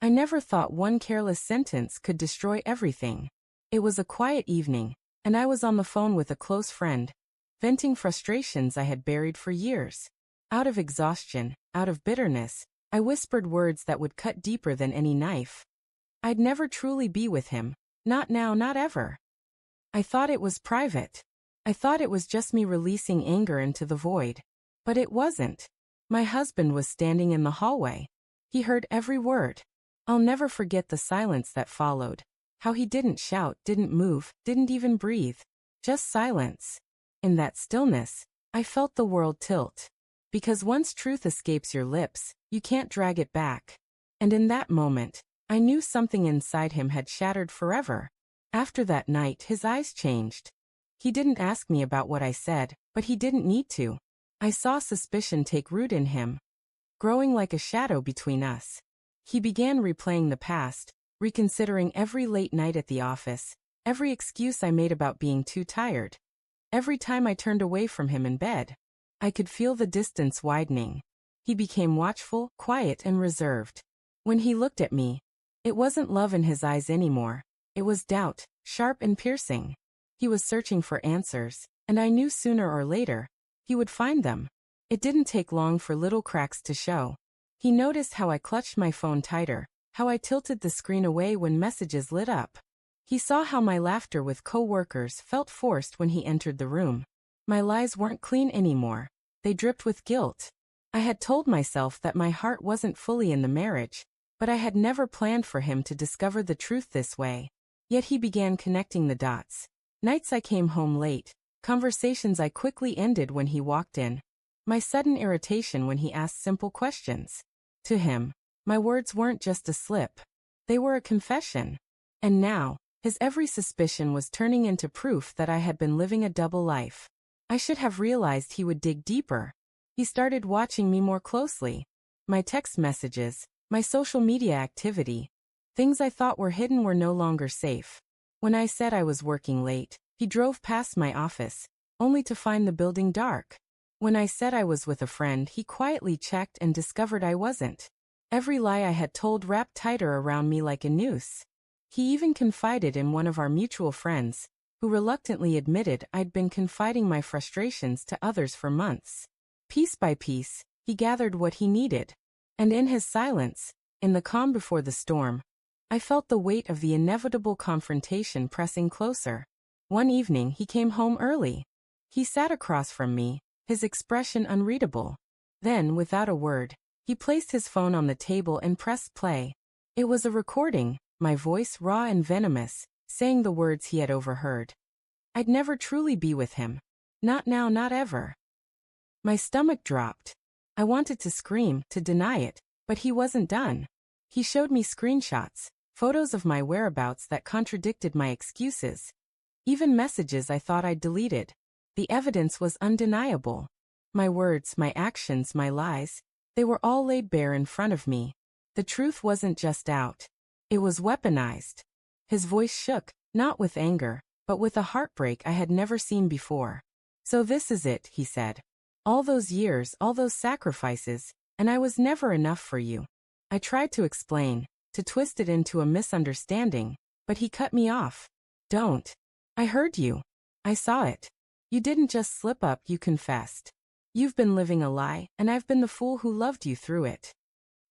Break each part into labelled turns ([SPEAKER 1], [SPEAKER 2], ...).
[SPEAKER 1] I never thought one careless sentence could destroy everything. It was a quiet evening, and I was on the phone with a close friend, venting frustrations I had buried for years. Out of exhaustion, out of bitterness, I whispered words that would cut deeper than any knife. I'd never truly be with him. Not now, not ever. I thought it was private. I thought it was just me releasing anger into the void. But it wasn't. My husband was standing in the hallway. He heard every word. I'll never forget the silence that followed. How he didn't shout, didn't move, didn't even breathe. Just silence. In that stillness, I felt the world tilt. Because once truth escapes your lips, you can't drag it back. And in that moment, I knew something inside him had shattered forever. After that night, his eyes changed. He didn't ask me about what I said, but he didn't need to. I saw suspicion take root in him, growing like a shadow between us. He began replaying the past, reconsidering every late night at the office, every excuse I made about being too tired. Every time I turned away from him in bed, I could feel the distance widening. He became watchful, quiet, and reserved. When he looked at me, it wasn't love in his eyes anymore. It was doubt, sharp and piercing. He was searching for answers, and I knew sooner or later, he would find them. It didn't take long for little cracks to show. He noticed how I clutched my phone tighter, how I tilted the screen away when messages lit up. He saw how my laughter with co-workers felt forced when he entered the room. My lies weren't clean anymore. They dripped with guilt. I had told myself that my heart wasn't fully in the marriage, but I had never planned for him to discover the truth this way. Yet he began connecting the dots. Nights I came home late, conversations I quickly ended when he walked in. My sudden irritation when he asked simple questions. To him, my words weren't just a slip. They were a confession. And now, his every suspicion was turning into proof that I had been living a double life. I should have realized he would dig deeper. He started watching me more closely. My text messages, my social media activity. Things I thought were hidden were no longer safe. When I said I was working late, he drove past my office, only to find the building dark. When I said I was with a friend, he quietly checked and discovered I wasn't. Every lie I had told wrapped tighter around me like a noose. He even confided in one of our mutual friends, who reluctantly admitted I'd been confiding my frustrations to others for months. Piece by piece, he gathered what he needed. And in his silence, in the calm before the storm, I felt the weight of the inevitable confrontation pressing closer. One evening he came home early. He sat across from me, his expression unreadable. Then, without a word, he placed his phone on the table and pressed play. It was a recording, my voice raw and venomous, saying the words he had overheard. I'd never truly be with him. Not now, not ever. My stomach dropped. I wanted to scream, to deny it, but he wasn't done. He showed me screenshots, photos of my whereabouts that contradicted my excuses. Even messages I thought I'd deleted. The evidence was undeniable. My words, my actions, my lies, they were all laid bare in front of me. The truth wasn't just out. It was weaponized. His voice shook, not with anger, but with a heartbreak I had never seen before. So this is it, he said. All those years, all those sacrifices, and I was never enough for you. I tried to explain, to twist it into a misunderstanding, but he cut me off. Don't. I heard you. I saw it. You didn't just slip up, you confessed. You've been living a lie, and I've been the fool who loved you through it.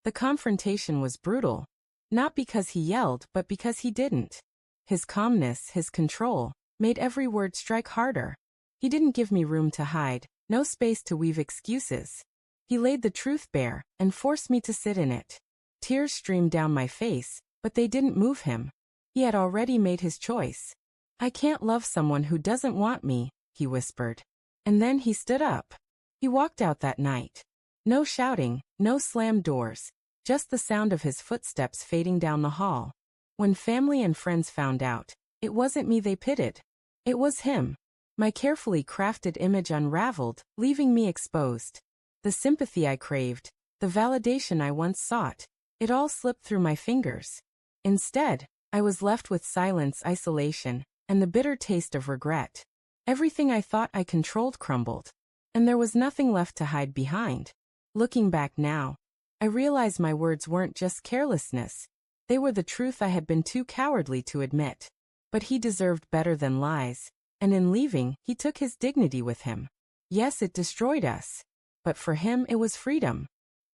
[SPEAKER 1] The confrontation was brutal. Not because he yelled, but because he didn't. His calmness, his control, made every word strike harder. He didn't give me room to hide, no space to weave excuses. He laid the truth bare, and forced me to sit in it. Tears streamed down my face, but they didn't move him. He had already made his choice. I can't love someone who doesn't want me, he whispered. And then he stood up. He walked out that night. No shouting, no slammed doors, just the sound of his footsteps fading down the hall. When family and friends found out, it wasn't me they pitied. It was him. My carefully crafted image unraveled, leaving me exposed. The sympathy I craved, the validation I once sought, it all slipped through my fingers. Instead, I was left with silence, isolation, and the bitter taste of regret. Everything I thought I controlled crumbled, and there was nothing left to hide behind. Looking back now, I realize my words weren't just carelessness, They were the truth I had been too cowardly to admit. But he deserved better than lies, and in leaving, he took his dignity with him. Yes, it destroyed us. But for him, it was freedom.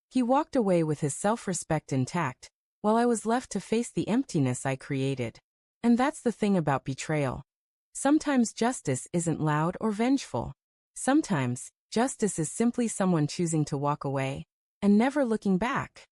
[SPEAKER 1] He walked away with his self-respect intact, while I was left to face the emptiness I created. And that's the thing about betrayal. Sometimes justice isn't loud or vengeful. Sometimes, justice is simply someone choosing to walk away and never looking back.